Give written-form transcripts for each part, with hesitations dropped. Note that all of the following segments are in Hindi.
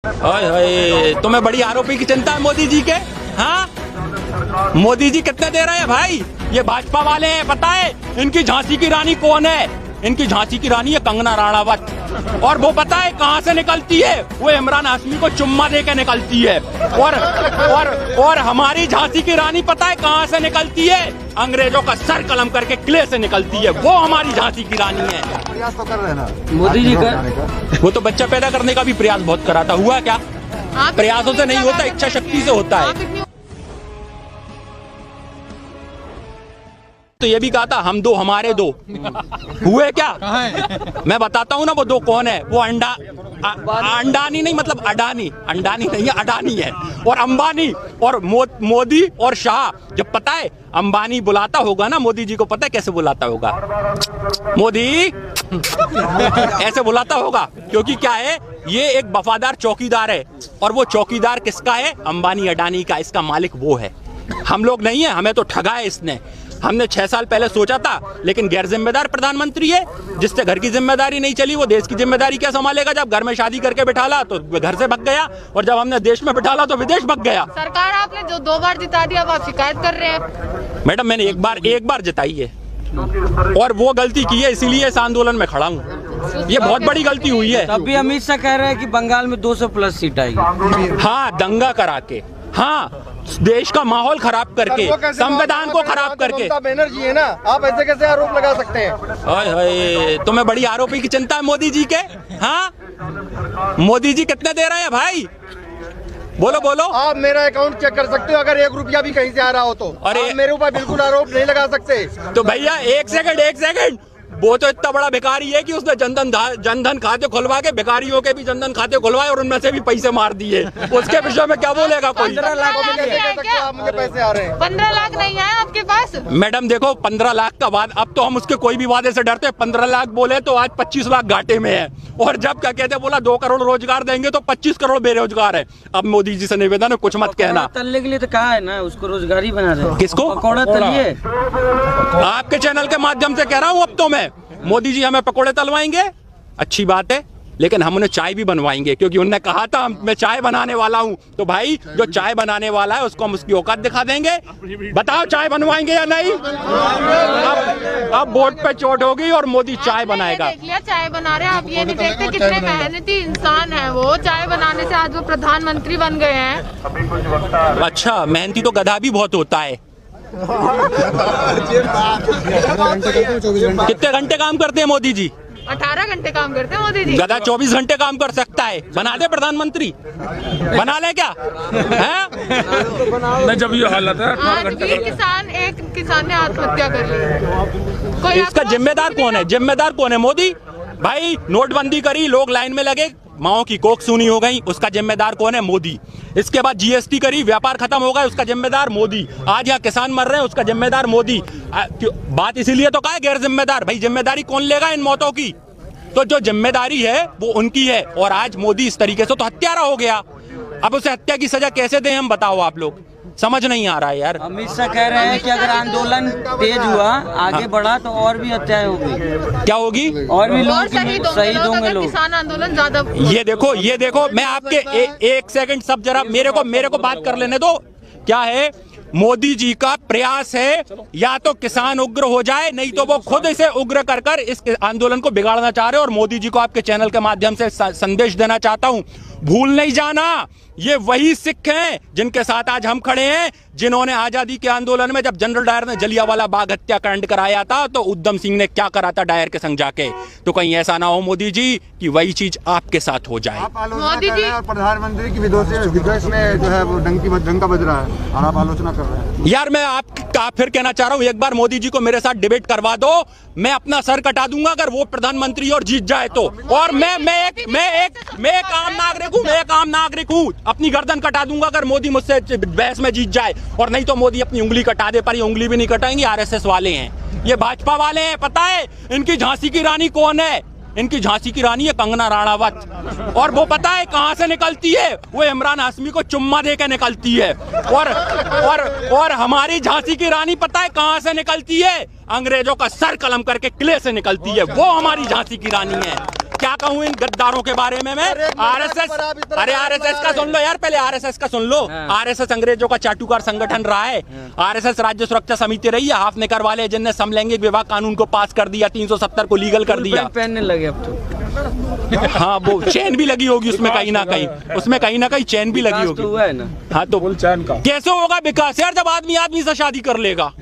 तुम्हें बड़ी आरोपी की चिंता है मोदी जी के? हाँ, मोदी जी कितने दे रहे हैं भाई? ये भाजपा वाले हैं, पता है इनकी झांसी की रानी कौन है? इनकी झांसी की रानी है कंगना राणावत। और वो पता है कहाँ से निकलती है? वो इमरान हाशमी को चुम्मा दे के निकलती है। और हमारी झांसी की रानी पता है कहाँ से निकलती है? अंग्रेजों का सर कलम करके किले से निकलती है। वो हमारी झांसी की रानी है। प्रयास तो कर रहे हैं ना मोदी जी का। वो तो बच्चा पैदा करने का भी प्रयास बहुत करा था। हुआ क्या? प्रयासों से नहीं होता, इच्छा शक्ति से होता है। तो ये भी कहा था हम दो हमारे दो। हुए क्या? मैं बताता हूँ ना वो दो कौन है। वो अंडानी नहीं, मतलब अडानी नहीं है, अडानी है। और अंबानी और मोदी और शाह। जब पता है अंबानी बुलाता होगा ना मोदी जी को, पता है कैसे बुलाता होगा? मोदी ऐसे बुलाता होगा, क्योंकि क्या है, ये एक वफादार चौकीदार है। और वो चौकीदार किसका है? अंबानी अडानी का। इसका मालिक वो है, हम लोग नहीं है। हमें तो ठगा है इसने। हमने 6 साल पहले सोचा था, लेकिन गैर जिम्मेदार प्रधानमंत्री है जिससे घर की जिम्मेदारी नहीं चली। वो देश की जिम्मेदारी क्या संभालेगा? जब घर में शादी करके बिठाला तो घर से भग गया, और जब हमने देश में बिठाला तो विदेश भग गया। सरकार आपने जो 2 बार जिता दिया, अब आप शिकायत कर रहे हैं। मैडम मैंने एक बार जिताई है, और वो गलती की है, इसीलिए इस आंदोलन में खड़ा हूँ। ये बहुत बड़ी गलती हुई है। तब भी अमित शाह कह रहे हैं कि बंगाल में 200+ सीट आएगी। हाँ, दंगा करा के, हाँ, देश का माहौल खराब करके, संविधान को खराब करके। बनर्जी है ना, आप ऐसे कैसे आरोप लगा सकते हैं? तुम्हें बड़ी आरोपी की चिंता है मोदी जी के? हाँ, मोदी जी कितने दे रहे हैं भाई? बोलो। आप मेरा अकाउंट चेक कर सकते हो, अगर 1 रुपया भी कहीं से आ रहा हो तो। अरे आप मेरे ऊपर बिल्कुल आरोप नहीं लगा सकते। तो भैया एक सेकंड, वो तो इतना बड़ा भिखारी है कि उसने जनधन खाते खुलवा के भिखारियों के भी जनधन खाते खुलवाए और उनमें से भी पैसे मार दिए। उसके विषय में क्या बोलेगा कोई? 15 लाख आप मुझे पैसे आ रहे हैं। 15 लाख नहीं है आपके पास? मैडम देखो, 15 लाख का बाद, अब तो हम उसके कोई भी वादे से डरते हैं। 15 लाख बोले तो आज 25 लाख घाटे में है। और जब क्या कहते, बोला 2 करोड़ रोजगार देंगे तो 25 करोड़ बेरोजगार है। अब मोदी जी से निवेदन है, कुछ मत कहना। तलने के लिए तो कहा है ना, उसको रोजगारी बना रहे। किसको? पकौड़ा तलिए। आपके चैनल के माध्यम से कह रहा हूँ। अब तो मैं, मोदी जी हमें पकोड़े तलवाएंगे, अच्छी बात है, लेकिन हम उन्हें चाय भी बनवाएंगे, क्योंकि उन्होंने कहा था मैं चाय बनाने वाला हूं। तो भाई जो चाय बनाने वाला है उसको हम उसकी औकात दिखा देंगे। बताओ चाय बनवाएंगे या नहीं? अब वोट पे चोट होगी और मोदी चाय बनाएगा। देख लिया चाय बना रहे हैं, आप ये नहीं देखते कितने मेहनती इंसान है वो। चाय बनाने से आज वो प्रधानमंत्री बन गए हैं। अच्छा, मेहनती तो गधा भी बहुत होता है। कितने घंटे काम करते हैं मोदी जी? 18 घंटे काम करते हैं मोदी जी। गधा 24 घंटे काम कर सकता है। बना दे प्रधानमंत्री, बना ले क्या? नहीं, जब ये हालत है। आज भी एक किसान ने आत्महत्या कर ली। कोई इसका जिम्मेदार कौन है? जिम्मेदार कौन है? मोदी। भाई नोटबंदी करी, लोग लाइन में लगे, माओ की कोख सूनी हो गई, उसका जिम्मेदार कौन है? मोदी। इसके बाद जीएसटी करी, व्यापार खत्म हो गया, उसका जिम्मेदार मोदी। आज यहाँ किसान मर रहे हैं, उसका जिम्मेदार मोदी। बात इसीलिए तो कहा है गैर जिम्मेदार। भाई जिम्मेदारी कौन लेगा इन मौतों की? तो जो जिम्मेदारी है वो उनकी है। और आज मोदी इस तरीके से तो हत्यारा हो गया। अब उसे हत्या की सजा कैसे दें हम? बताओ आप लोग, समझ नहीं आ रहा है यार। अमित शाह कह रहे हैं कि अगर आंदोलन तेज हुआ, आगे बढ़ा, तो और भी हत्याएं होगी। क्या होगी? और भी लोग शहीद होंगे लोग। किसान आंदोलन ज्यादा। ये देखो मैं आपके एक सेकंड, सब जरा मेरे को बात कर लेने दो। क्या है, मोदी जी का प्रयास है या तो किसान उग्र हो जाए, नहीं तो वो खुद इसे उग्र कर इस आंदोलन को बिगाड़ना चाह रहे हैं। और मोदी जी को आपके चैनल के माध्यम से संदेश देना चाहता हूं, भूल नहीं जाना, ये वही सिख हैं जिनके साथ आज हम खड़े हैं, जिन्होंने आजादी के आंदोलन में जब जनरल डायर ने जलियांवाला बाग हत्याकांड कराया था तो उधम सिंह ने क्या करा था डायर के संग जाके। तो कहीं ऐसा ना हो मोदी जी कि वही चीज आपके साथ हो जाए। मोदी जी और प्रधानमंत्री की विदेश में जो है वो डंका बज रहा है और आप आलोचना कर रहे हैं। यार मैं आपका फिर कहना चाह रहा हूँ, एक बार मोदी जी को मेरे साथ डिबेट करवा दो, मैं अपना सर कटा दूंगा अगर वो प्रधानमंत्री और जीत जाए तो। और मैं एक आम नागरिक हूँ, अपनी गर्दन कटा दूंगा अगर मोदी मुझसे बहस में जीत जाए। और नहीं तो मोदी अपनी उंगली कटा दे, पर ये उंगली भी नहीं कटाएंगे, आरएसएस वाले हैं, ये भाजपा वाले हैं। पता है इनकी झांसी की रानी कौन है? इनकी झांसी की रानी है कंगना राणावत। और वो पता है कहां से निकलती है? वो इमरान हाशमी को चुम्मा दे के निकलती है। और हमारी झांसी की रानी पता है कहां से निकलती है? अंग्रेजों का सर कलम करके किले से निकलती है। वो हमारी झांसी की रानी है। क्या कहूँ इन गद्दारों के बारे में मैं? आरएसएस, अरे आरएसएस का सुन लो यार, पहले आरएसएस का सुन लो। आरएसएस अंग्रेजों का चाटुकार संगठन रहा है। आरएसएस राज्य सुरक्षा समिति रही है। हाफ निकर वाले जिनने समलैंगिक विवाह कानून को पास कर दिया, 370 को लीगल कर दिया। पहनने लगे अब तो। हाँ, वो चैन भी लगी होगी उसमें कहीं ना कहीं, उसमें कहीं ना कहीं चैन भी लगी होगी। हुआ है ना। हाँ, तो चैन का कैसे होगा विकास यार, जब आदमी आदमी से शादी कर लेगा?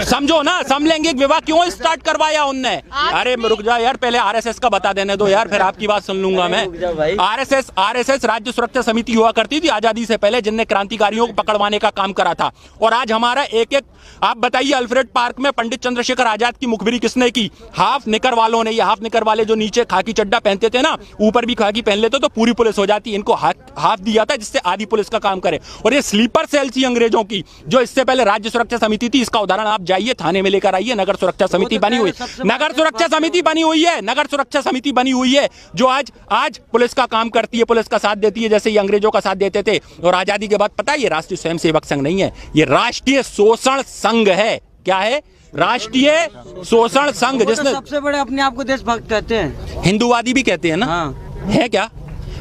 समझो ना, समलैंगिक विवाह क्यों स्टार्ट करवाया उनने? अरे रुक जा यार, पहले आरएसएस का बता देने दो यार, फिर आपकी बात सुन लूंगा मैं। आरएसएस राज्य सुरक्षा समिति हुआ करती थी आजादी से पहले, जिनने क्रांतिकारियों को पकड़वाने का काम करा था। और आज हमारा एक एक, आप बताइए, अल्फ्रेड पार्क में पंडित चंद्रशेखर आजाद की मुखबिरी किसने की? हाफ निकर वालों ने। ये हाफ निकर वाले जो नीचे खाकी चड्डा पहनते थे ना, ऊपर भी खाकी पहन लेते तो पूरी पुलिस हो जाती। इनको हाफ दिया था जिससे आधी पुलिस का काम करे। और ये स्लीपर सेल थी अंग्रेजों की, जो इससे पहले राज्य सुरक्षा समिति थी। इसका उदाहरण आप जाइए थाने में लेकर आइए, नगर सुरक्षा समिति बनी हुई, नगर सुरक्षा समिति बनी हुई है, नगर सुरक्षा समिति बनी हुई है, जो आज पुलिस का काम करती है, पुलिस का साथ देती है, जैसे ये अंग्रेजों का साथ देते थे। और आजादी के बाद पता है, ये राष्ट्रीय स्वयंसेवक संघ नहीं है, ये राष्ट्रीय शोषण संघ है। क्या है? राष्ट्रीय शोषण संघ, जिसने सबसे बड़े अपने आप को देशभक्त कहते हैं, हिंदूवादी भी कहते हैं ना। हाँ। है क्या?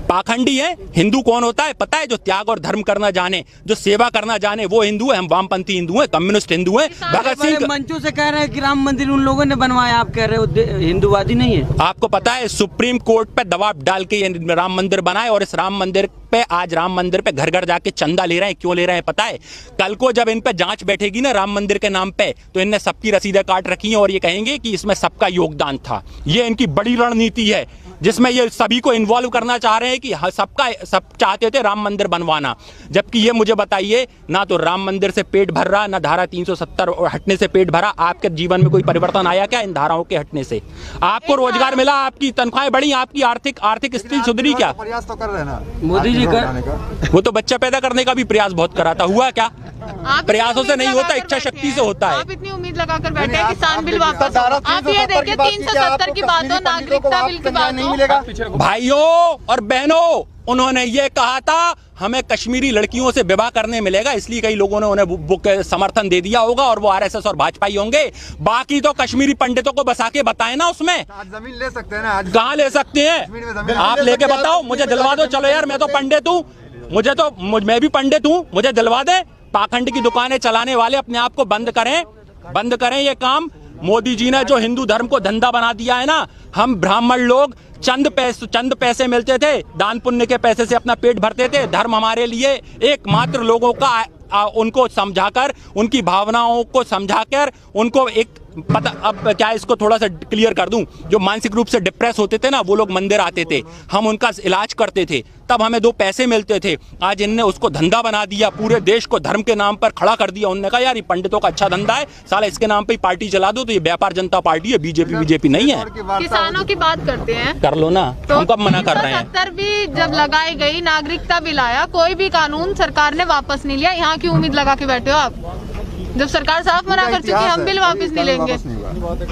पाखंडी है। हिंदू कौन होता है पता है? जो त्याग और धर्म करना जाने, जो सेवा करना जाने, वो हिंदू है। हम वामपंथी हिंदू हैं, कम्युनिस्ट हिंदू हैं। भगत सिंह मंचों से कह रहे हैं कि राम मंदिर उन लोगों ने बनवाया, आप कह रहे हो हिंदूवादी नहीं है। आपको पता है सुप्रीम कोर्ट पे दबाव डाल के ये राम मंदिर बनाए, और इस राम मंदिर पे आज राम मंदिर पे घर घर जाके चंदा ले रहे हैं। क्यों ले रहे हैं पता है? कल को जब इन पे जांच बैठेगी ना राम मंदिर के नाम पे, तो इनने सबकी रसीदें काट रखी हैं और ये कहेंगे कि इसमें सबका योगदान था। ये इनकी बड़ी रणनीति है, जिसमें ये सभी को इन्वॉल्व करना चाह रहे हैं कि सब चाहते थे राम मंदिर बनवाना। जबकि ये मुझे बताइए, ना तो राम मंदिर से पेट भर रहा, ना धारा 370 हटने से पेट भरा। आपके जीवन में कोई परिवर्तन आया क्या इन धाराओं के हटने से? आपको रोजगार मिला, आपकी तनख्वाहें बढ़ी, आपकी आर्थिक स्थिति सुधरी क्या? प्रयास तो कर रहे हैं ना मोदी जी का। वो तो बच्चा पैदा करने का भी प्रयास बहुत करा था। हुआ क्या? प्रयासों से नहीं होता, इच्छा शक्ति से होता है। आप इतनी उम्मीद लगाकर बैठे हैं किसान बिल वापस। आप ये देखिए 370 की बात हो, नागरिकता बिल की बात हो। भाइयों और बहनों, उन्होंने ये कहा था हमें कश्मीरी लड़कियों से विवाह करने मिलेगा, इसलिए कई लोगों ने उन्हें समर्थन दे दिया होगा, और वो आरएसएस और भाजपाई होंगे। बाकी तो कश्मीरी पंडितों को बसा के बताए ना उसमें। आज जमीन ले सकते हैं ना? आज कहाँ ले सकते हैं? आप लेके बताओ, मुझे दिलवा दो। चलो यार, मैं तो पंडित हूँ, मैं भी पंडित हूँ, मुझे दिलवा दे। पाखंड की दुकानें चलाने वाले अपने आप को बंद करें ये काम। मोदी जी ने जो हिंदू धर्म को धंधा बना दिया है ना, हम ब्राह्मण लोग चंद पैसे मिलते थे, दान पुण्य के पैसे से अपना पेट भरते थे। धर्म हमारे लिए एकमात्र लोगों का, उनको समझाकर, उनकी भावनाओं को समझाकर, उनको एक पता, अब क्या इसको थोड़ा सा क्लियर कर दूं, जो मानसिक रूप से डिप्रेस होते थे ना, वो लोग मंदिर आते थे, हम उनका इलाज करते थे, तब हमें 2 पैसे मिलते थे। आज इनने उसको धंधा बना दिया, पूरे देश को धर्म के नाम पर खड़ा कर दिया। उन्होंने कहा यार ये पंडितों का अच्छा धंधा है, साला इसके नाम पे पार्टी चला दो। तो ये व्यापार जनता पार्टी है, बीजेपी नहीं है। किसानों की बात करते हैं, कर लो ना, तो हम कब मना कर रहे हैं? 370 भी जब लगाई गई, नागरिकता बिल आया, कोई भी कानून सरकार ने वापस नहीं लिया। यहाँ की उम्मीद लगा के बैठे हो आप, जब सरकार साफ मना कर चुकी है हम बिल वापस नहीं लेंगे।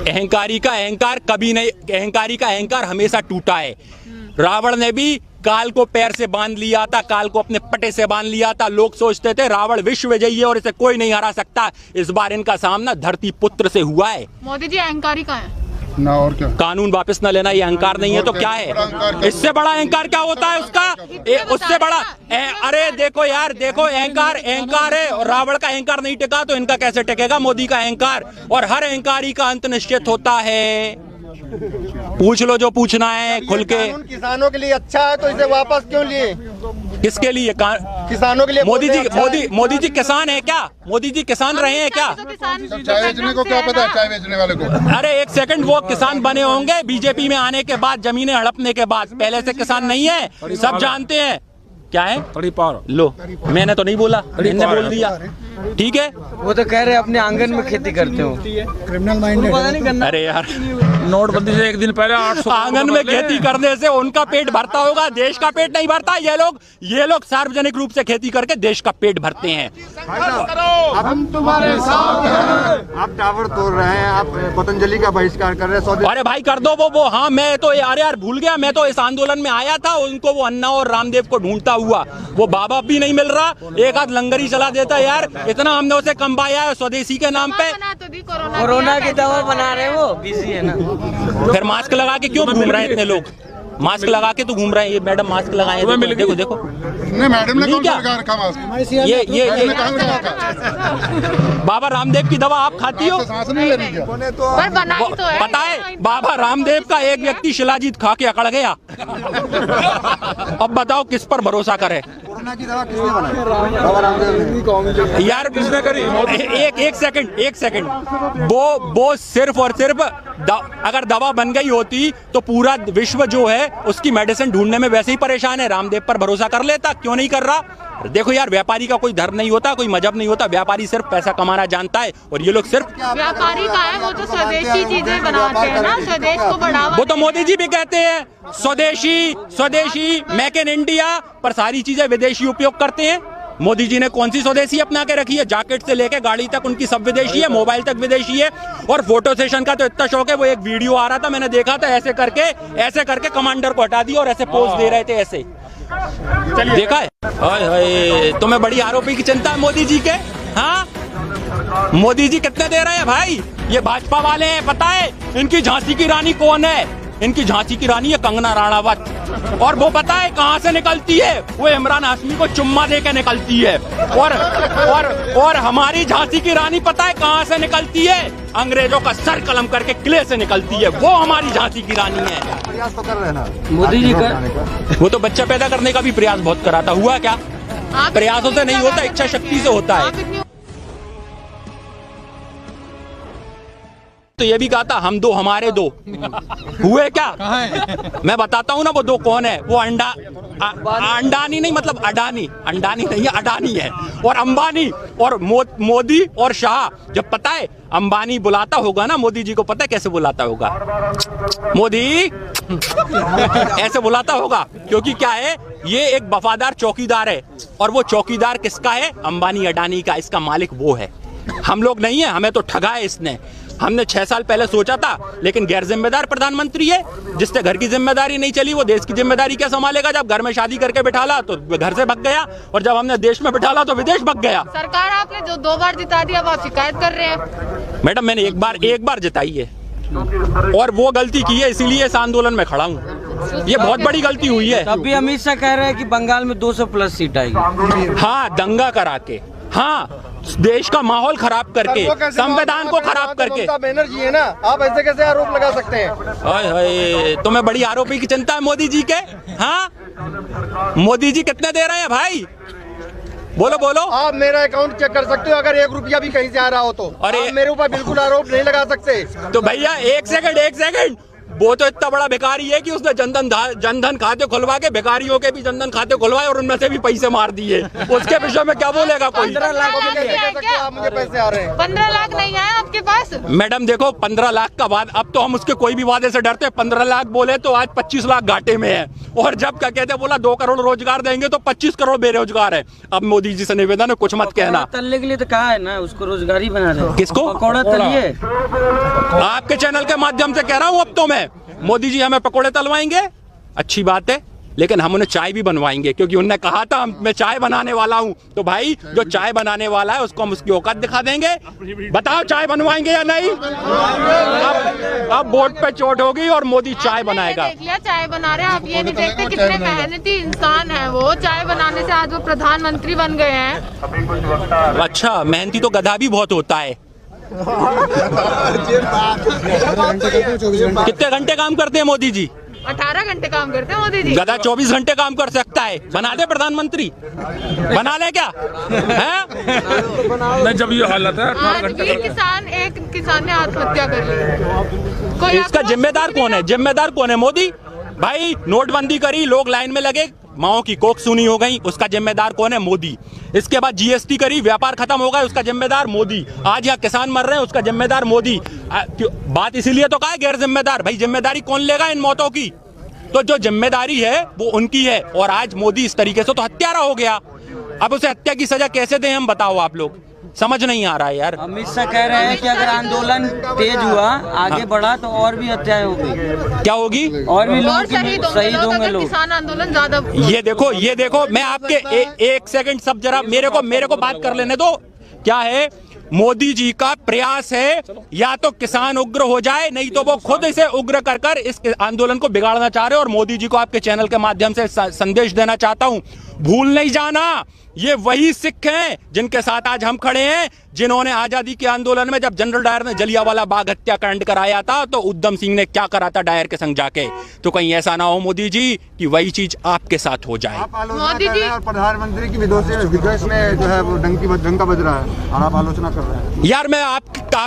अहंकारी का अहंकार कभी नहीं, अहंकारी का अहंकार हमेशा टूटा है। रावण ने भी काल को पैर से बांध लिया था, काल को अपने पटे से बांध लिया था। लोग सोचते थे रावण विश्व विजयी है और इसे कोई नहीं हरा सकता। इस बार इनका सामना धरती पुत्र से हुआ है। मोदी जी अहंकारी का है ना, और क्या? कानून वापस न लेना ये अहंकार नहीं है तो क्या है? इससे बड़ा अहंकार क्या होता है उसका? उससे बड़ा अरे देखो यार, देखो अहंकार है, और रावण का अहंकार नहीं टिका तो इनका कैसे टिकेगा? मोदी का अहंकार। और हर अहंकारी का अंत निश्चित होता है। पूछ लो जो पूछना है खुल के। किसानों के लिए अच्छा है तो इसे वापस क्यों लिए? किसके लिए? किसानों के लिए। मोदी जी किसान है क्या? मोदी जी किसान रहे हैं क्या? चाय बेचने को क्या पता है? चाय बेचने वाले को? अरे एक सेकंड, वो किसान बने होंगे बीजेपी में आने के बाद, जमीनें हड़पने के बाद। पहले से किसान नहीं है, सब जानते हैं। क्या है? लो, मैंने तो नहीं बोला, इन्होंने बोल दिया। ठीक है, वो तो कह रहे अपने आंगन में खेती करते हो। Criminal mind. अरे यार, नोटबंदी से एक दिन पहले 800 आंगन में खेती करने से उनका पेट भरता होगा, देश का पेट नहीं भरता। ये लोग सार्वजनिक रूप से खेती करके देश का पेट भरते हैं। हम तुम्हारे साथ हैं। आप टावर तोड़ रहे हैं, आप पतंजलि का बहिष्कार कर रहे हैं। अरे भाई कर दो वो। हाँ, मैं तो यार भूल गया, मैं तो इस आंदोलन में आया था, उनको वो अन्ना और रामदेव को ढूंढता हुआ, वो बाबा भी नहीं मिल रहा, एक आध लंगर ही चला देता यार, इतना हमने उसे कम पाया है स्वदेशी के नाम पे। कोरोना की दवा बना रहे वो बिजी है ना। फिर मास्क लगा के क्यों घूम रहे हैं इतने लोग? मास्क लगा के तो घूम रहे हैं, ये मैडम मास्क लगाए हैं, देखो देखो नहीं मैडम ने कौन सा लगा रखा मास्क? ये बाबा रामदेव की दवा आप खाती हो? सांस नहीं ले रही क्या? पर बनाई तो है। पता है बाबा रामदेव का एक व्यक्ति शिलाजीत खा के अकड़ गया। अब बताओ किस पर भरोसा करे? कोरोना की दवा किसने बनाई? बाबा रामदेव ने। यार किसने करी? एक सेकंड वो सिर्फ और सिर्फ अगर दवा बन गई होती तो पूरा विश्व जो है उसकी मेडिसिन ढूंढने में वैसे ही परेशान है, रामदेव पर भरोसा कर लेता, क्यों नहीं कर रहा? देखो यार, व्यापारी का कोई धर्म नहीं होता, कोई मजहब नहीं होता, व्यापारी सिर्फ पैसा कमाना जानता है, और ये लोग सिर्फ व्यापारी का है, वो तो स्वदेशी चीजें बनाते हैं ना, स्वदेश को बढ़ावा। वो तो मोदी जी भी कहते हैं स्वदेशी मेक इन इंडिया, पर सारी चीजें विदेशी उपयोग करते हैं। मोदी जी ने कौन सी स्वदेशी अपना के रखी है? जैकेट से लेके गाड़ी तक उनकी सब विदेशी है, मोबाइल तक विदेशी है, और फोटो सेशन का तो इतना शौक है, वो एक वीडियो आ रहा था मैंने देखा था, ऐसे करके कमांडर को हटा दिया और ऐसे पोज दे रहे थे, ऐसे देखा है? हाय तुम्हें बड़ी आरोपी की चिंता है मोदी जी के? हाँ, मोदी जी कितने दे रहे हैं भाई? ये भाजपा वाले हैं, पता है इनकी झांसी की रानी कौन है? इनकी झांसी की रानी है कंगना राणावत, और वो पता है कहां से निकलती है? वो इमरान हाशमी को चुम्मा दे के निकलती है। और हमारी झांसी की रानी पता है कहां से निकलती है? अंग्रेजों का सर कलम करके किले से निकलती है, वो हमारी झांसी की रानी है। प्रयास तो कर रहे हैं ना मोदी जी का। वो तो बच्चा पैदा करने का भी प्रयास बहुत करा था, हुआ क्या? प्रयासों से नहीं होता, इच्छा शक्ति से होता है। तो ये भी कहा था हम दो हमारे दो, हुए क्या? मैं बताता हूँ ना वो दो कौन है। वो अंडानी नहीं, मतलब अंडानी नहीं है, अडानी है, और अंबानी और मोदी और शाह। जब पता है अंबानी बुलाता होगा ना मोदी जी को, पता है कैसे बुलाता होगा? मोदी ऐसे बुलाता होगा, क्योंकि क्या है, ये एक वफादार चौकीदार है, और वो चौकीदार किसका है? अंबानी अडानी का। इसका मालिक वो है, हम लोग नहीं है। हमें तो ठगा है इसने। हमने 6 साल पहले सोचा था, लेकिन गैर जिम्मेदार प्रधानमंत्री है, जिससे घर की जिम्मेदारी नहीं चली, वो देश की जिम्मेदारी क्या संभालेगा? जब घर में शादी करके बिठाला तो घर से भग गया, और जब हमने देश में बिठाला तो विदेश भग गया। सरकार आपने जो 2 बार जिता दिया, अब आप शिकायत कर रहे हैं। मैडम मैंने एक बार जिताई है, और वो गलती की है, इसीलिए इस आंदोलन में खड़ा हूँ। ये बहुत बड़ी गलती हुई है। तब भी अमित शाह कह रहे हैं कि बंगाल में 200+ सीट आएगी। हाँ, दंगा करा के, हाँ, देश का माहौल खराब करके, संविधान को खराब करके। ममता बनर्जी है ना, आप ऐसे कैसे आरोप लगा सकते हैं? हाय तुम्हें बड़ी आरोपी की चिंता है मोदी जी के? हाँ, मोदी जी कितने दे रहे हैं भाई? बोलो। आप मेरा अकाउंट चेक कर सकते हो, अगर 1 रुपया भी कहीं से आ रहा हो तो। अरे आप मेरे ऊपर बिल्कुल आरोप नहीं लगा सकते। तो भैया एक सेकंड, वो तो इतना बड़ा भिखारी है कि उसने जनधन खाते खुलवा के भिखारियों के भी जनधन खाते खुलवाए और उनमें से भी पैसे मार दिए। उसके विषय में क्या बोलेगा कोई? 15 लाख आप मुझे पैसे आ रहे हैं। 15 लाख नहीं आए आपके पास? मैडम देखो, 15 लाख का बाद, अब तो हम उसके कोई भी वादे से डरते हैं। 15 लाख बोले तो आज 25 लाख घाटे में है, और जब क्या कहते हैं बोला 2 करोड़ रोजगार देंगे तो 25 करोड़ बेरोजगार है। अब मोदी जी से निवेदन है, कुछ मत कहना। तलने के लिए तो कहा है ना, उसको रोजगारी बना रहे। किसको? पकौड़ा तलिए। आपके चैनल के माध्यम से कह रहा हूँ, अब तो मैं, मोदी जी हमें पकोड़े तलवाएंगे, अच्छी बात है, लेकिन हम उन्हें चाय भी बनवाएंगे, क्योंकि उन्होंने कहा था मैं चाय बनाने वाला हूं। तो भाई जो चाय बनाने वाला है उसको हम उसकी औकात दिखा देंगे। बताओ चाय बनवाएंगे या नहीं? अब बोर्ड पे चोट होगी और मोदी चाय बनाएगा। देख लिया चाय बना रहे हैं, आप ये नहीं देखते कितने मेहनती इंसान है वो। चाय बनाने से आज वो प्रधानमंत्री बन गए हैं। अच्छा, मेहनती तो गधा भी बहुत होता है। कितने घंटे काम करते हैं मोदी जी? 18 घंटे काम करते हैं मोदी जी। गधा 24 घंटे काम कर सकता है। बना दे प्रधानमंत्री, बना ले क्या है? नहीं, जब ये हालत है। आज भी एक किसान ने आत्महत्या कर ली। कोई इसका जिम्मेदार कौन है? जिम्मेदार कौन है? मोदी। भाई नोटबंदी करी, लोग लाइन में लगे, माओ की कोख सुनी हो गई, उसका जिम्मेदार कौन है? मोदी। इसके बाद जीएसटी करी, व्यापार खत्म हो गया, उसका जिम्मेदार मोदी। आज यहाँ किसान मर रहे हैं, उसका जिम्मेदार मोदी। बात इसीलिए तो कहा है गैर जिम्मेदार। भाई जिम्मेदारी कौन लेगा इन मौतों की? तो जो जिम्मेदारी है वो उनकी है, और आज मोदी इस तरीके से तो हत्यारा हो गया। अब उसे हत्या की सजा कैसे दें हम, बताओ आप लोग? समझ नहीं आ रहा है यार। अमित शाह कह रहे हैं कि अगर आंदोलन तेज हुआ, आगे बढ़ा तो और भी हत्याएं होगी। क्या होगी? और भी लोग और शहीद होंगे लोग। किसान आंदोलन ज्यादा। ये देखो मैं आपके एक सेकंड सब जरा मेरे को बात कर लेने दो। क्या है, मोदी जी का प्रयास है या तो किसान उग्र हो जाए, नहीं तो वो खुद इसे उग्र कर इस आंदोलन को बिगाड़ना चाह रहे हैं। और मोदी जी को आपके चैनल के माध्यम से संदेश देना चाहता हूं, भूल नहीं जाना, ये वही सिख हैं जिनके साथ आज हम खड़े हैं, जिन्होंने आजादी के आंदोलन में जब जनरल डायर ने जलियांवाला बाग हत्याकांड कराया था तो उधम सिंह ने क्या करा था डायर के संग जाके। तो कहीं ऐसा ना हो मोदी जी कि वही चीज आपके साथ हो जाए। आप आलोचना कर रहे हैं और प्रधानमंत्री की विदेश में जो है वो डंका बज रहा है और आप आलोचना कर रहे हैं। यार मैं आप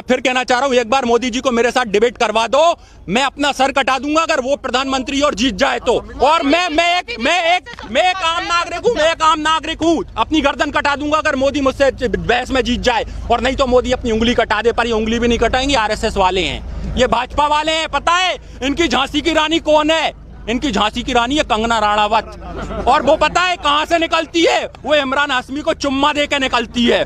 फिर कहना चाह रहा हूं, एक बार मोदी जी को मेरे साथ डिबेट करवा दो, मैं अपना सर कटा दूंगा अगर वो प्रधानमंत्री और जीत जाए तो। और मैं एक आम नागरिक हूं, अपनी गर्दन कटा दूंगा अगर मोदी मुझसे बहस में जीत जाए। और नहीं तो मोदी अपनी उंगली कटा दे, पर ये उंगली भी नहीं कटाएंगे, आरएसएस वाले हैं, ये भाजपा वाले हैं। पता है इनकी झांसी की रानी कौन है? इनकी झांसी की रानी है कंगना राणावत। और वो पता है कहां से निकलती है? वो इमरान हाशमी को चुम्मा दे के निकलती है।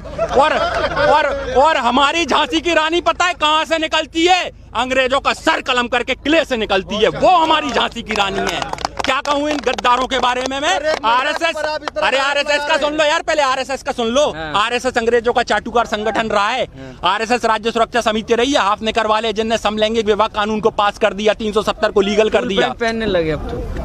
और हमारी झांसी की रानी पता है कहां से निकलती है? अंग्रेजों का सर कलम करके किले से निकलती है, वो हमारी झांसी की रानी है। क्या कहूं इन गद्दारों के बारे में मैं? आरएसएस, अरे आरएसएस का सुन लो यार, पहले आरएसएस का सुन लो। आरएसएस अंग्रेजों का चाटुकार संगठन रहा है। आरएसएस राज्य सुरक्षा समिति रही है, हाफ नेकर वाले जिनने समलैंगिक विवाह कानून को पास कर दिया, 370 को लीगल कर दिया। पहनने लगे अब तो।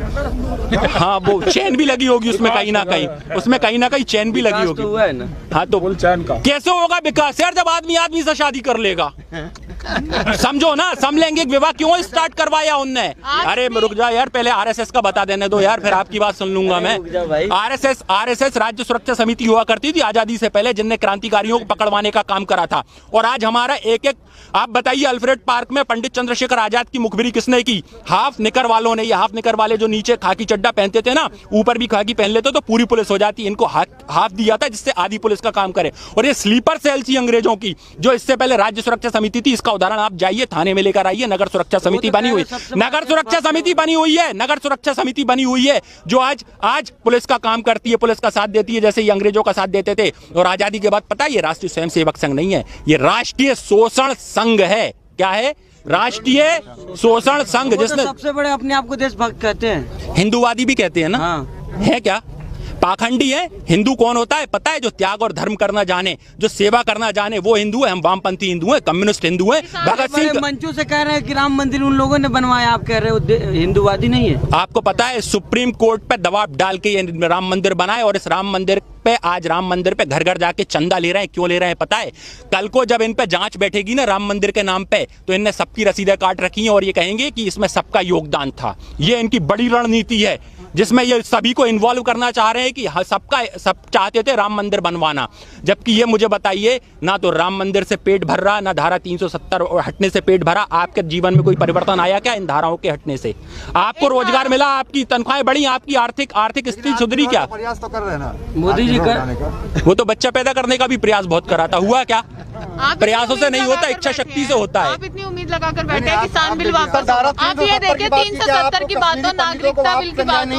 हाँ, वो चैन भी लगी होगी उसमें कहीं ना कहीं, उसमें कहीं ना कहीं चैन भी लगी होगी। हुआ है ना? हाँ, तो चैन का कैसे होगा विकास यार जब आदमी से शादी कर लेगा? समझो ना, समलैंगिक विवाह क्यों स्टार्ट करवाया उनने? अरे रुक जा यार, पहले आरएसएस का बता देने दो यार, फिर आपकी बात सुन लूंगा मैं। आरएसएस राज्य सुरक्षा समिति हुआ करती थी आजादी से पहले, जिनने क्रांतिकारियों को पकड़वाने का काम करा था। और आज हमारा एक आप बताइए, अल्फ्रेड पार्क में पंडित चंद्रशेखर आजाद की मुखबिरी किसने की? हाफ निकर वालों ने। ये हाफ निकर वाले जो नीचे खाकी चड्डा पहनते थे ना, ऊपर भी खाकी पहन लेते तो पूरी पुलिस हो जाती। इनको हाफ दिया था जिससे आधी पुलिस का काम करे। और ये स्लीपर सेल थी अंग्रेजों की, जो इससे पहले राज्य सुरक्षा समिति थी। इसका उदाहरण आप जाइए थाने में लेकर आइए, नगर सुरक्षा समिति बनी हुई, नगर सुरक्षा समिति बनी हुई है, नगर सुरक्षा समिति बनी हुई है, जो आज पुलिस का काम करती है, पुलिस का साथ देती है, जैसे ये अंग्रेजों का साथ देते थे। और आजादी के बाद पता है ये राष्ट्रीय स्वयंसेवक संघ नहीं है, ये राष्ट्रीय शोषण संघ है। क्या है? राष्ट्रीय शोषण संघ, जिसने सबसे बड़े अपने आप को देशभक्त कहते हैं, हिंदूवादी भी कहते हैं ना। हाँ। है क्या? पाखंडी है। हिंदू कौन होता है पता है? जो त्याग और धर्म करना जाने, जो सेवा करना जाने, वो हिंदू है। हम वामपंथी हिंदू हैं, कम्युनिस्ट हिंदू हैं। भगत सिंह मंचू से कह रहे हैं कि राम मंदिर उन लोगों ने बनवाया, आप कह रहे हो हिंदूवादी नहीं है। आपको पता है सुप्रीम कोर्ट पे दबाव डाल के ये राम मंदिर बनाए, और इस राम मंदिर पे आज राम मंदिर पे घर घर जाके चंदा ले रहे हैं। क्यों ले रहे हैं पता है? कल को जब इन पे जांच बैठेगी ना राम मंदिर के नाम पे, तो इनने सबकी रसीदें काट रखी हैं और ये कहेंगे कि इसमें सबका योगदान था। ये इनकी बड़ी रणनीति है, जिसमें ये सभी को इन्वॉल्व करना चाह रहे हैं कि सब चाहते थे राम मंदिर बनवाना। जबकि ये मुझे बताइए, ना तो राम मंदिर से पेट भर रहा, ना धारा 370 हटने से पेट भरा। आपके जीवन में कोई परिवर्तन आया क्या इन धाराओं के हटने से? आपको रोजगार मिला, आपकी तनख्वाहें बढ़ी, आपकी आर्थिक स्थिति सुधरी क्या? प्रयास तो कर रहे हैं ना मोदी जी का। वो तो बच्चा पैदा करने का भी प्रयास बहुत करा था, हुआ क्या? प्रयासों से नहीं होता, इच्छा शक्ति से होता है। आप इतनी उम्मीद लगाकर बैठे हैं किसान बिल वापस। आप ये देखिए 370 की बात हो, नागरिकता बिल की बात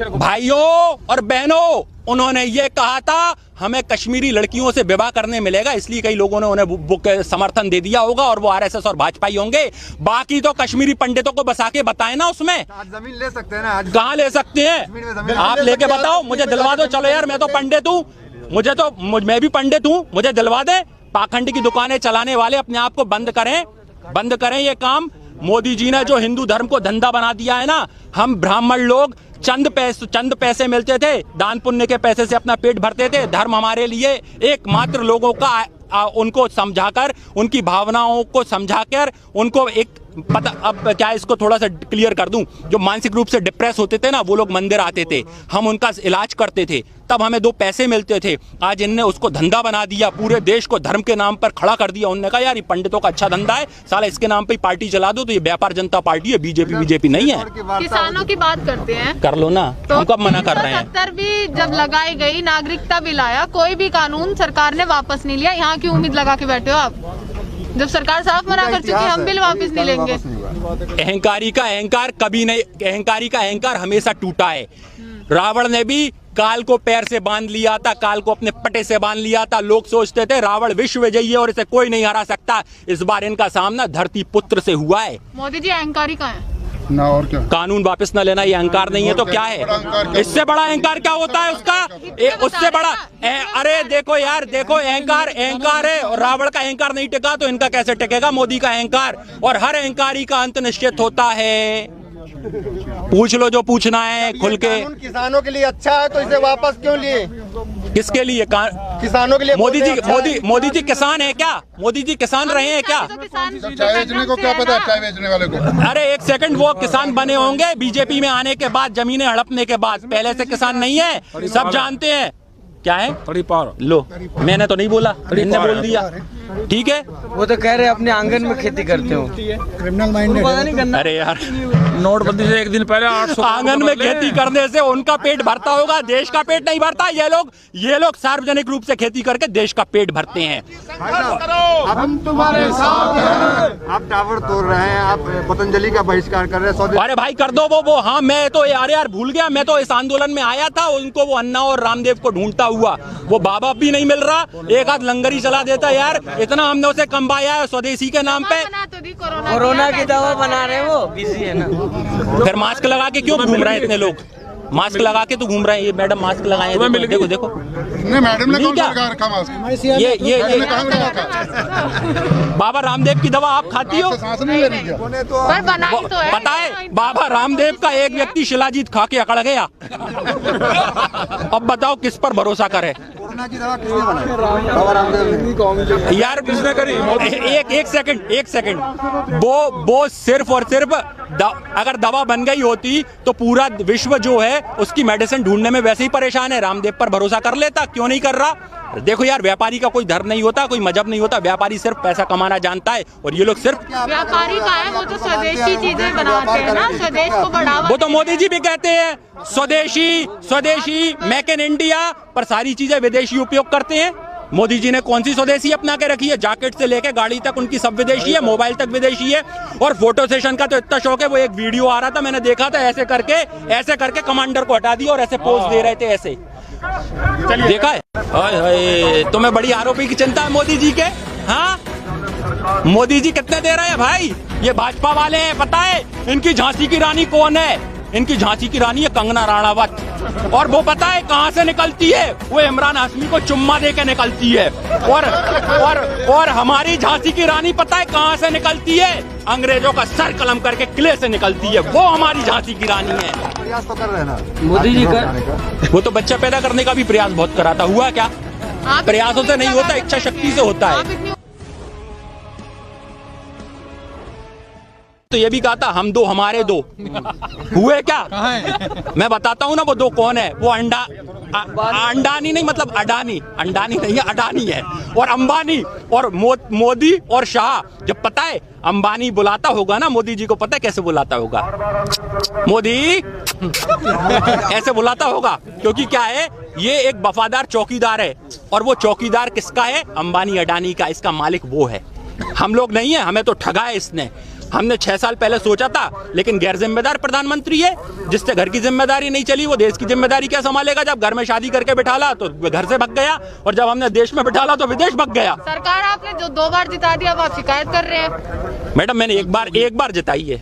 हो। भाइयों और बहनों, उन्होंने ये कहा था हमें कश्मीरी लड़कियों से विवाह करने मिलेगा, इसलिए कई लोगों ने उन्हें समर्थन दे दिया होगा, और वो आरएसएस और भाजपा ही होंगे। बाकी तो कश्मीरी पंडितों को बसा के बताए ना उसमें। आज जमीन ले सकते हैं ना? आज कहाँ ले सकते हैं? आप लेके बताओ, मुझे दिलवा दो। चलो यार, मैं तो पंडित हूँ, मैं भी पंडित हूँ, मुझे दिलवा दे। पाखंड की दुकानें चलाने वाले अपने आप को बंद करें ये काम। मोदी जी ने जो हिंदू धर्म को धंधा बना दिया है ना, हम ब्राह्मण लोग चंद पैसे मिलते थे, दान पुण्य के पैसे से अपना पेट भरते थे। धर्म हमारे लिए एकमात्र लोगों का, उनको समझाकर, उनकी भावनाओं को समझाकर, उनको एक पता, अब क्या इसको थोड़ा सा क्लियर कर दूं, जो मानसिक रूप से डिप्रेस होते थे ना, वो लोग मंदिर आते थे, हम उनका इलाज करते थे, तब हमें 2 पैसे मिलते थे। आज इनने उसको धंधा बना दिया, पूरे देश को धर्म के नाम पर खड़ा कर दिया। उन्होंने कहा यार ये पंडितों का अच्छा धंधा है, साला इसके नाम पे पार्टी चला दो, तो ये व्यापार जनता पार्टी है, बीजेपी नहीं है। किसानों की बात करते हैं, कर लो ना, तो हम कब मना कर रहे हैं? 370 भी जब लगाई गई, नागरिकता बिल आया, कोई भी कानून सरकार ने वापस नहीं लिया। यहाँ की उम्मीद लगा के बैठे हो आप, जब सरकार साफ मना कर चुकी है हम बिल वापस नहीं लेंगे। अहंकारी का अहंकार कभी नहीं, अहंकारी का अहंकार हमेशा टूटा है। रावण ने भी काल को पैर से बांध लिया था, काल को अपने पटे से बांध लिया था। लोग सोचते थे रावण विश्व विजयी है और इसे कोई नहीं हरा सकता। इस बार इनका सामना धरती पुत्र से हुआ है। मोदी जी अहंकारी कहाँ है? ना और क्या, कानून वापस न लेना ये अहंकार नहीं है तो क्या है? इससे बड़ा अहंकार क्या होता है उसका? उससे बड़ा अरे देखो यार, देखो अहंकार अहंकार है और रावण का अहंकार नहीं टिका तो इनका कैसे टिकेगा मोदी का अहंकार? और हर अहंकारी का अंत निश्चित होता है। पूछ लो जो पूछना है खुल के। किसानों के लिए अच्छा है तो इसे वापस क्यों लिए? किसके लिए? किसानों के लिए। मोदी जी किसान है क्या? मोदी जी किसान रहे हैं क्या? चाय बेचने को क्या पता है, चाय बेचने वाले को? अरे एक सेकंड, वो किसान बने होंगे बीजेपी में आने के बाद, जमीनें हड़पने के बाद। पहले से किसान नहीं है, सब जानते हैं। क्या है? तड़ी पार। लो, मैंने तो नहीं बोला, इनने बोल दिया। ठीक है, वो तो कह रहे अपने आंगन में खेती करते हो। Criminal minded. अरे यार, नोटबंदी से एक दिन पहले 800 आंगन में खेती करने से उनका पेट भरता होगा, देश का पेट नहीं भरता। ये लोग सार्वजनिक रूप से खेती करके देश का पेट भरते हैं। हम तुम्हारे साथ हैं। आप टावर तोड़ रहे हैं, आप पतंजलि का बहिष्कार कर रहे हैं। अरे भाई कर दो वो। हाँ, मैं तो यार भूल गया, मैं तो इस आंदोलन में आया था। उनको वो अन्ना और रामदेव को ढूंढता हुआ, वो बाबा भी नहीं मिल रहा। एक आध लंगर ही चला देता यार। इतना हमने उसे कमाया है स्वदेशी के नाम पे। कोरोना की दवा बना रहे, वो बिजी है ना। फिर मास्क लगा के क्यों घूम रहे हैं इतने लोग? मास्क लगा के तो घूम रहे हैं। ये मैडम मास्क लगाए हैं, देखो देखो। नहीं, मैडम ने कौन सा लगा रखा मास्क? ये कहाँ लगा रखा? बाबा रामदेव की दवा आप खाती हो? सांस नहीं ले रही क्या? पर बनाई तो है। पता है, बाबा रामदेव का एक व्यक्ति शिलाजीत खा के अकड़ गया। अब बताओ किस पर भरोसा करे? कोरोना की दवा किसने बनाई? बाबा रामदेव ने। यार किसने करी? एक सेकंड। वो सिर्फ और सिर्फ अगर दवा बन गई होती तो पूरा विश्व जो है उसकी मेडिसिन ढूंढने में वैसे ही परेशान है। रामदेव पर भरोसा कर लेता, क्यों नहीं कर रहा? देखो यार, व्यापारी का कोई धर्म नहीं होता, कोई मजहब नहीं होता। व्यापारी सिर्फ पैसा कमाना जानता है और ये लोग सिर्फ व्यापारी का है। वो तो स्वदेशी चीजें बनाते हैं ना, स्वदेश को बढ़ावा। वो तो मोदी जी भी कहते हैं स्वदेशी मेक इन इंडिया, पर सारी चीजें विदेशी उपयोग करते हैं। मोदी जी ने कौन सी स्वदेशी अपना के रखी है? जैकेट से लेके गाड़ी तक उनकी सब विदेशी है, मोबाइल तक विदेशी है। और फोटो सेशन का तो इतना शौक है, वो एक वीडियो आ रहा था, मैंने देखा था, ऐसे करके कमांडर को हटा दिया और ऐसे पोज दे रहे थे, ऐसे देखा है। हाय, तुम्हें बड़ी आरोपी की चिंता है मोदी जी के? हाँ, मोदी जी कितने दे रहे हैं भाई? ये भाजपा वाले हैं, पता है इनकी झांसी की रानी कौन है? इनकी झांसी की रानी है कंगना राणावत। और वो पता है कहां से निकलती है? वो इमरान हाशमी को चुम्मा दे के निकलती है। और हमारी झांसी की रानी पता है कहां से निकलती है? अंग्रेजों का सर कलम करके किले से निकलती है। वो हमारी झांसी की रानी है। प्रयास तो कर रहे हैं ना मोदी जी का। वो तो बच्चा पैदा करने का भी प्रयास बहुत करा था। हुआ क्या? प्रयासों से नहीं होता, इच्छा शक्ति से होता है। तो ये भी कहा था हम दो हमारे दो। हुए क्या? मैं बताता हूँ ना वो दो कौन है। वो अंडानी नहीं, मतलब अंडानी नहीं है, अडानी है। और अंबानी और मोदी और शाह। जब पता है अंबानी बुलाता होगा ना मोदी जी को, पता है कैसे बुलाता होगा? मोदी ऐसे बुलाता होगा, क्योंकि क्या है, ये एक वफादार चौकीदार है। और वो चौकीदार किसका है? अंबानी अडानी का। इसका मालिक वो है, हम लोग नहीं है। हमें तो ठगा है इसने। हमने 6 साल पहले सोचा था, लेकिन गैर जिम्मेदार प्रधानमंत्री है, जिससे घर की जिम्मेदारी नहीं चली। वो देश की जिम्मेदारी क्या संभालेगा? जब घर में शादी करके बिठाला तो घर से भग गया, और जब हमने देश में बिठाला तो विदेश भग गया। सरकार आपने जो 2 बार जिता दिया, अब आप शिकायत कर रहे हैं। मैडम, मैंने एक बार जिताई है,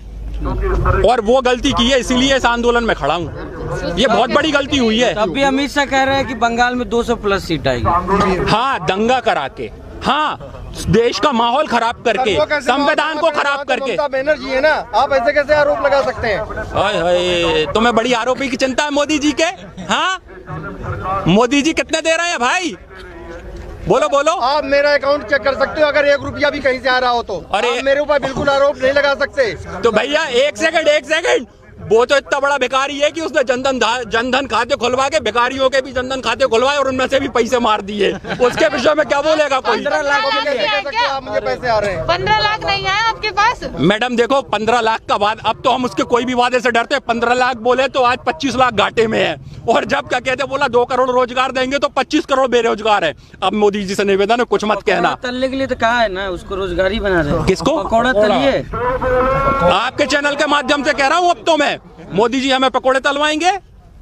और वो गलती की है, इसीलिए इस आंदोलन में खड़ा हूँ। ये बहुत बड़ी गलती हुई है। तब भी अमित शाह कह रहे हैं कि बंगाल में 200+ सीट आएगी। हाँ, दंगा करा के, हाँ, देश का माहौल खराब करके, संविधान को खराब करके। बैनर्जी है ना, आप ऐसे कैसे आरोप लगा सकते हैं? हाय, तुम्हें बड़ी आरोपी की चिंता है मोदी जी के? हाँ, मोदी जी कितने दे रहे हैं भाई? बोलो। आप मेरा अकाउंट चेक कर सकते हो, अगर 1 रुपया भी कहीं से आ रहा हो तो। अरे, आप मेरे ऊपर बिल्कुल आरोप नहीं लगा सकते। तो भैया एक सेकंड, वो तो इतना बड़ा भिखारी है कि उसने जनधन खाते खुलवा के भिखारियों के भी जनधन खाते खुलवाए और उनमें से भी पैसे मार दिए। उसके विषय में क्या बोलेगा कोई? 15 लाख आप मुझे पैसे आ रहे हैं। 15 लाख नहीं है आपके पास? मैडम देखो, 15 लाख का बाद, अब तो हम उसके कोई भी वादे से डरते हैं। 15 लाख बोले तो आज 25 लाख घाटे में है। और जब क्या कहते, बोला 2 करोड़ रोजगार देंगे तो 25 करोड़ बेरोजगार है। अब मोदी जी से निवेदन है, कुछ मत कहना। तलने के लिए तो कहा है ना, उसको रोजगारी बना रहे। किसको? पकौड़ा तलिए। आपके चैनल के माध्यम से कह रहा हूँ अब तो मैं, मोदी जी हमें पकोड़े तलवाएंगे,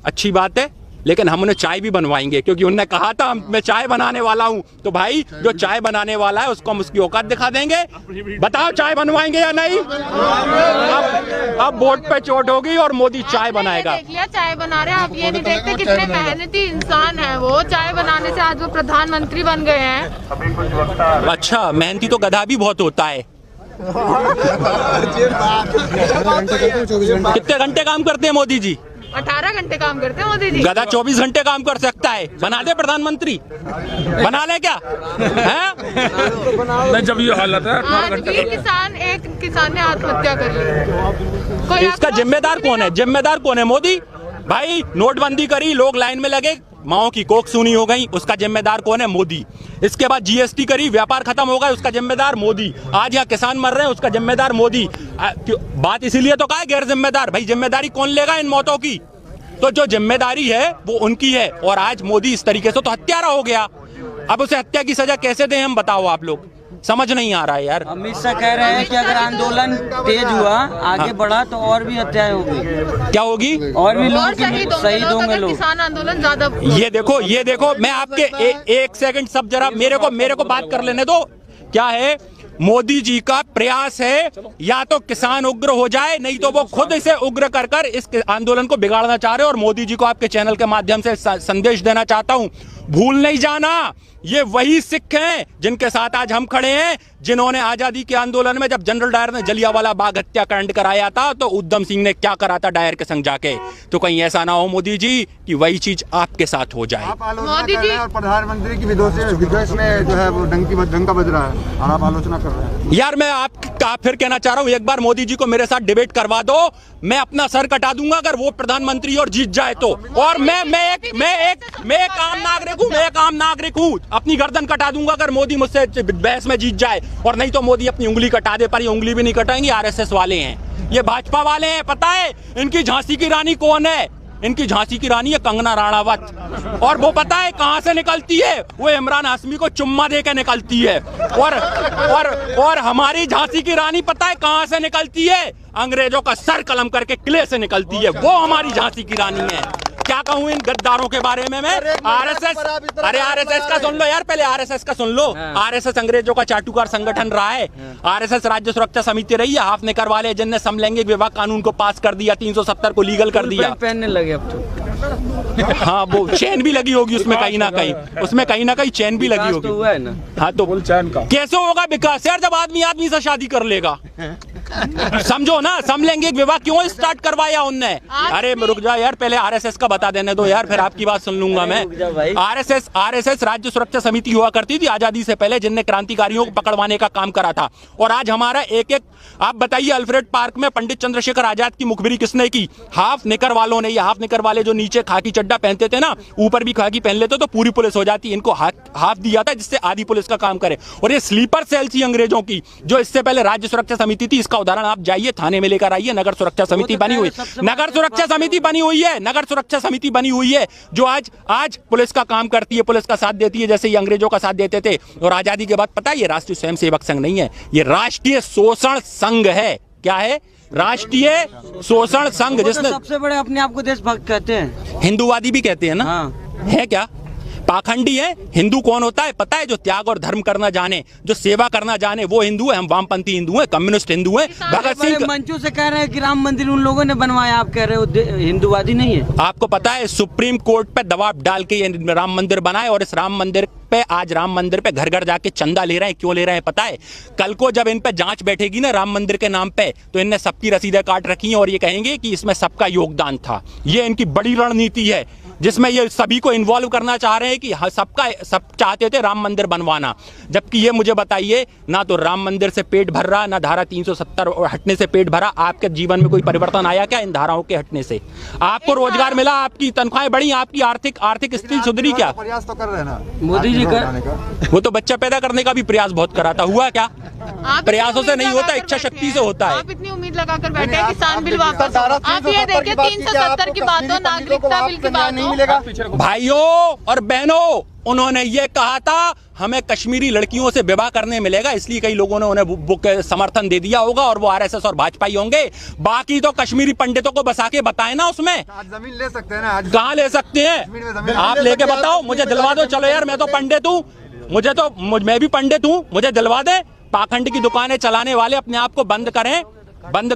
अच्छी बात है, लेकिन हम उन्हें चाय भी बनवाएंगे, क्योंकि उन्होंने कहा था मैं चाय बनाने वाला हूं। तो भाई जो चाय बनाने वाला है उसको हम उसकी औकात दिखा देंगे। बताओ चाय बनवाएंगे या नहीं? अब वोट पे चोट होगी और मोदी चाय बनाएगा। देख लिया चाय बना रहे हैं, आप ये नहीं देखते कितने मेहनती इंसान है वो। चाय बनाने से आज वो प्रधानमंत्री बन गए हैं। अच्छा, मेहनती तो गधा भी बहुत होता है। कितने घंटे काम करते हैं मोदी जी? 18 घंटे काम करते हैं मोदी जी। गधा 24 घंटे काम कर सकता है। बना दे प्रधानमंत्री, बना ले क्या है? नहीं, जब ये हालत है आज भी एक किसान ने आत्महत्या कर ली। कोई इसका जिम्मेदार कौन है? जिम्मेदार कौन है? मोदी। भाई नोटबंदी करी, लोग लाइन में लगे, माओ की कोख सूनी हो गई, उसका जिम्मेदार कौन है? मोदी। इसके बाद जीएसटी करी, व्यापार खत्म हो गया, उसका जिम्मेदार मोदी। आज यहाँ किसान मर रहे हैं, उसका जिम्मेदार मोदी। बात इसीलिए तो कहा गैर जिम्मेदार। भाई जिम्मेदारी कौन लेगा इन मौतों की? तो जो जिम्मेदारी है वो उनकी है। और आज मोदी इस तरीके से तो हत्यारा हो गया। अब उसे हत्या की सजा कैसे दें हम? बताओ आप लोग, समझ नहीं आ रहा है यार। अमित शाह कह रहे हैं कि अगर आंदोलन तेज हुआ, आगे बढ़ा, तो और भी हत्याएं होगी। क्या होगी? और भी लोग शहीद होंगे लोग। किसान आंदोलन ज्यादा। ये देखो मैं आपके एक सेकंड सब जरा मेरे को बात कर लेने दो। क्या है? मोदी जी का प्रयास है या तो किसान उग्र हो जाए, नहीं तो वो खुद इसे उग्र कर इस आंदोलन को बिगाड़ना चाह रहे हैं। और मोदी जी को आपके चैनल के माध्यम से संदेश देना चाहता हूं, भूल नहीं जाना, ये वही सिख हैं जिनके साथ आज हम खड़े हैं, जिन्होंने आजादी के आंदोलन में जब जनरल डायर ने जलियांवाला बाग हत्याकांड कराया था तो उधम सिंह ने क्या करा था डायर के संग जाके। तो कहीं ऐसा ना हो मोदी जी कि वही चीज आपके साथ हो जाए। आप आलोचना कर रहे हैं और प्रधानमंत्री की विदेश में जो है वो डंका बज रहा है और आप आलोचना कर रहे हैं। यार मैं आप फिर कहना चाह रहा हूं, एक बार मोदी जी को मेरे साथ डिबेट करवा दो, मैं अपना सर कटा दूंगा अगर वो प्रधानमंत्री और जीत जाए तो। और मैं एक आम नागरिक हूं, अपनी गर्दन कटा दूंगा अगर मोदी मुझसे बहस में जीत जाए। और नहीं तो मोदी अपनी उंगली कटा दे, पर ये उंगली भी नहीं कटाएंगे, आरएसएस वाले हैं, ये भाजपा वाले हैं। पता है इनकी झांसी की रानी कौन है? इनकी झांसी की रानी है कंगना राणावत। और वो पता है कहां से निकलती है? वो इमरान हाशमी को चुम्मा दे के निकलती है। और हमारी झांसी की रानी पता है कहां से निकलती है? अंग्रेजों का सर कलम करके किले से निकलती है, वो हमारी झांसी की रानी है। क्या कहूं इन गद्दारों के बारे में मैं? आरएसएस, अरे आरएसएस का सुन लो यार, पहले आरएसएस का सुन लो। आरएसएस अंग्रेजों का चाटुकार संगठन रहा है। आरएसएस राज्य सुरक्षा समिति रही है। हाफ नेकर वाले जिनने समलैंगिक विवाह कानून को पास कर दिया, 370 को लीगल कर दिया। पहनने लगे अब तो। हाँ, वो चैन भी लगी होगी उसमें कहीं ना कहीं, उसमें कहीं ना कहीं चैन भी लगी होगी। हुआ है ना? हाँ, तो चैन का कैसे होगा विकास यार जब आदमी से शादी कर लेगा? समझो ना, समलैंगिक विवाह क्यों स्टार्ट करवाया उनने? अरे रुक जा यार, पहले आरएसएस का बता देने दो यार, फिर आपकी बात सुन लूंगा मैं। आरएसएस राज्य सुरक्षा समिति हुआ करती थी आजादी से पहले, जिनने क्रांतिकारियों को पकड़वाने का काम करा था। और आज हमारा एक आप बताइए, अल्फ्रेड पार्क में पंडित चंद्रशेखर आजाद की मुखबिरी किसने की? हाफ निकर वालों ने। ये हाफ निकर वाले जो नीचे खाकी चड्डा पहनते थे ना, ऊपर भी खाकी पहन लेते तो पूरी पुलिस हो जाती। इनको हाफ दिया था जिससे आधी पुलिस का काम करे। और ये स्लीपर सेल थी अंग्रेजों की, जो इससे पहले राज्य सुरक्षा समिति थी। इसका उदाहरण आप जाइए थाने में लेकर आइए, नगर सुरक्षा समिति बनी हुई, नगर सुरक्षा समिति बनी हुई है, नगर सुरक्षा समिति बनी हुई है, जो आज पुलिस का काम करती है, पुलिस का साथ देती है, जैसे ये अंग्रेजों का साथ देते थे। और आजादी के बाद पता है, ये राष्ट्रीय स्वयंसेवक संघ नहीं है, ये राष्ट्रीय शोषण संघ है। क्या है? राष्ट्रीय शोषण संघ, जिसने सबसे बड़े अपने आप को देशभक्त कहते हैं, हिंदूवादी भी कहते हैं ना। हाँ। है क्या? पाखंडी है। हिंदू कौन होता है पता है? जो त्याग और धर्म करना जाने, जो सेवा करना जाने, वो हिंदू है। हम वामपंथी हिंदू हैं, कम्युनिस्ट हिंदू हैं। भगत सिंह मंचों से कह रहे हैं कि राम मंदिर उन लोगों ने बनवाया, आप कह रहे हो हिंदूवादी नहीं है। आपको पता है सुप्रीम कोर्ट पे दबाव डाल के ये राम मंदिर बनाए, और इस राम मंदिर पे आज राम मंदिर पे घर घर जाके चंदा ले रहे हैं। क्यों ले रहे हैं पता है? कल को जब इन पे जांच बैठेगी ना राम मंदिर के नाम पे, तो इनने सबकी रसीदें काट रखी हैं और ये कहेंगे कि इसमें सबका योगदान था। ये इनकी बड़ी रणनीति है, जिसमें ये सभी को इन्वॉल्व करना चाह रहे हैं कि सब चाहते थे राम मंदिर बनवाना। जबकि ये मुझे बताइए, ना तो राम मंदिर से पेट भर रहा, ना धारा 370 हटने से पेट भरा। आपके जीवन में कोई परिवर्तन आया क्या इन धाराओं के हटने से? आपको रोजगार मिला, आपकी तनख्वाहें बढ़ी, आपकी आर्थिक स्थिति सुधरी क्या? प्रयास तो कर रहे हैं ना मोदी जी का। वो तो बच्चा पैदा करने का भी प्रयास बहुत करा था, हुआ क्या? प्रयासों से नहीं होता, इच्छा शक्ति से होता है। आप इतनी उम्मीद लगा कर बैठे हैं किसान बिल वापस। आप ये देखिए 370 की बात हो, नागरिकता बिल की बात नहीं हो। मिलेगा। भाइयों और बहनों, उन्होंने ये कहा था हमें कश्मीरी लड़कियों से विवाह करने मिलेगा, इसलिए कई लोगों ने उन्हें समर्थन दे दिया होगा और वो आरएसएस और भाजपाई होंगे। बाकी तो कश्मीरी पंडितों को बसा के बताए ना उसमें। आज जमीन ले सकते हैं ना, आज कहाँ ले सकते हैं आप? लेके बताओ, मुझे दिलवा दो। चलो यार, मैं तो पंडित हूँ, मैं भी पंडित हूँ, मुझे दिलवा दे। पाखंड की दुकानें चलाने वाले अपने आप को बंद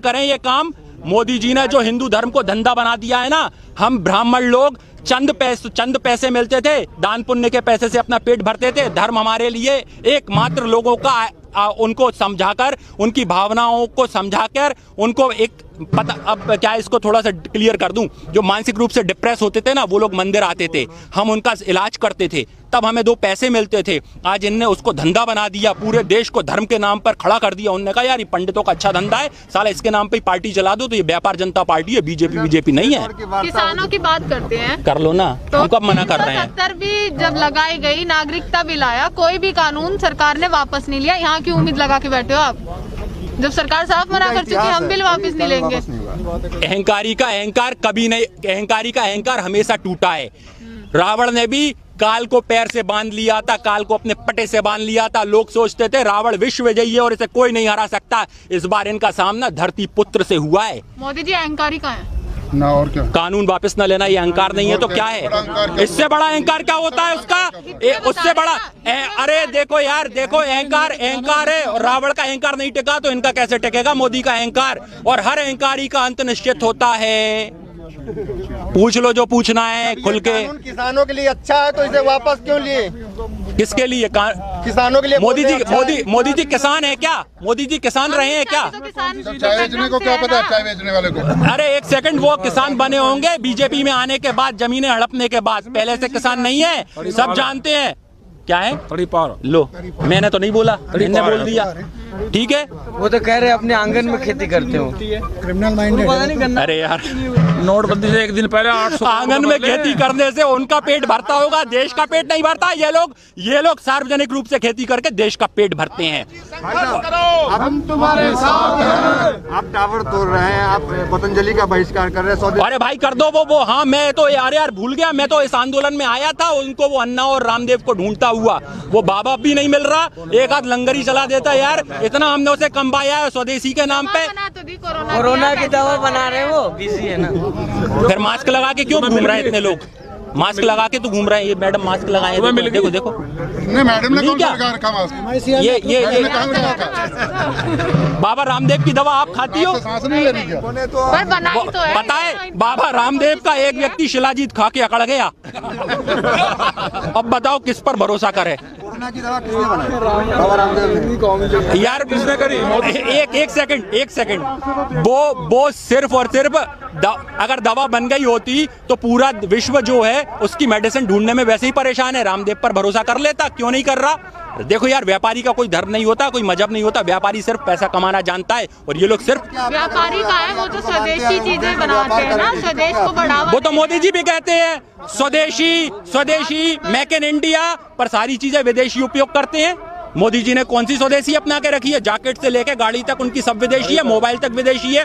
करें ये काम। मोदी जी ने जो हिंदू धर्म को धंधा बना दिया है ना, हम ब्राह्मण लोग चंद पैसे मिलते थे, दान पुण्य के पैसे से अपना पेट भरते थे। धर्म हमारे लिए एकमात्र लोगों का उनको समझाकर, उनकी भावनाओं को समझाकर, उनको एक पता, अब क्या इसको थोड़ा सा क्लियर कर दूं, जो मानसिक रूप से डिप्रेस होते थे ना, वो लोग मंदिर आते थे, हम उनका इलाज करते थे, तब हमें 2 पैसे मिलते थे। आज इनने उसको धंधा बना दिया, पूरे देश को धर्म के नाम पर खड़ा कर दिया। उन्होंने कहा यार ये पंडितों का अच्छा धंधा है, साला इसके नाम पे पार्टी चला दो, तो ये व्यापार जनता पार्टी है, बीजेपी नहीं है। किसानों की बात करते हैं कर लो ना, हम कब मना कर रहे हैं? 370 भी जब लगाई गई, नागरिकता बिल आया, कोई भी कानून सरकार ने वापस नहीं लिया। यहाँ की उम्मीद लगा के बैठे हो आप? जब सरकार साफ मना कर चुकी है, हम बिल वापस नहीं लेंगे। अहंकारी का अहंकार कभी नहीं, अहंकारी का अहंकार हमेशा टूटा है। रावण ने भी काल को पैर से बांध लिया था, काल को अपने पटे से बांध लिया था। लोग सोचते थे रावण विश्व विजयी है और इसे कोई नहीं हरा सकता। इस बार इनका सामना धरती पुत्र से हुआ है। मोदी जी अहंकारी का है ना, और क्या? कानून वापस न लेना ये अहंकार नहीं है तो क्या है? इससे बड़ा अहंकार क्या होता है उसका? उससे बड़ा अरे देखो यार, देखो अहंकार है, और रावण का अहंकार नहीं टिका तो इनका कैसे टिकेगा? मोदी का अहंकार। और हर अहंकारी का अंत निश्चित होता है। पूछ लो जो पूछना है खुल के। किसानों के लिए अच्छा है तो इसे वापस क्यों लिए? किसके लिए? किसानों के लिए। मोदी जी किसान है क्या? मोदी जी किसान रहे हैं क्या? चाय बेचने को क्या पता है, चाय बेचने वाले को? अरे एक सेकंड, वो किसान बने होंगे बीजेपी में आने के बाद, जमीनें हड़पने के बाद। पहले से किसान नहीं है, सब जानते हैं। क्या है? लो, मैंने तो नहीं बोला, इन्होंने बोल दिया। ठीक है, वो तो कह रहे अपने आंगन में खेती करते हो। Criminal minded. अरे यार, नोटबंदी से एक दिन पहले 800 आंगन में खेती करने से उनका पेट भरता होगा, देश का पेट नहीं भरता। ये लोग सार्वजनिक रूप से खेती करके देश का पेट भरते हैं। हम तुम्हारे साथ हैं। आप टावर तोड़ रहे हैं, आप पतंजलि का बहिष्कार कर रहे हैं। अरे भाई कर दो वो। हाँ, मैं तो यार भूल गया, मैं तो इस आंदोलन में आया था। उनको वो अन्ना और रामदेव को ढूंढता हुआ, वो बाबा भी नहीं मिल रहा, एक आध लंगर चला देता यार। इतना हमने उसे कम पाया है स्वदेशी के नाम पे। कोरोना की दवा बना रहे हो, बिजी है ना। फिर मास्क लगा के क्यों घूम रहे हैं इतने लोग? मास्क लगा के तो घूम रहे हैं। ये मैडम मास्क लगाए, देखो नहीं, मैडम ने कौन सा लगा रखा मास्क? ये बाबा रामदेव की दवा आप खाती हो? सांस नहीं ले रही क्या? पर बनाई तो है। बताए बाबा रामदेव का एक व्यक्ति शिलाजीत खा के अकड़ गया। अब बताओ किस पर भरोसा करे? कोरोना की दवा किसने बनाई? बाबा रामदेव ने। यार किसने करी? एक सेकंड, वो सिर्फ और सिर्फ अगर दवा बन गई होती तो पूरा विश्व जो है उसकी मेडिसिन ढूंढने में वैसे ही परेशान है। रामदेव पर भरोसा कर लेता, क्यों नहीं कर रहा? देखो यार, व्यापारी का कोई धर्म नहीं होता, कोई मजहब नहीं होता। व्यापारी सिर्फ पैसा कमाना जानता है, और ये लोग सिर्फ व्यापारी का है। वो तो स्वदेशी चीजें बनाते हैं ना, स्वदेश को बढ़ावा। वो तो मोदी जी भी कहते हैं स्वदेशी मेक इन इंडिया, पर सारी चीजें विदेशी उपयोग करते हैं। मोदी जी ने कौन सी स्वदेशी अपना के रखी है? जैकेट से लेके गाड़ी तक उनकी सब विदेशी है, मोबाइल तक विदेशी है।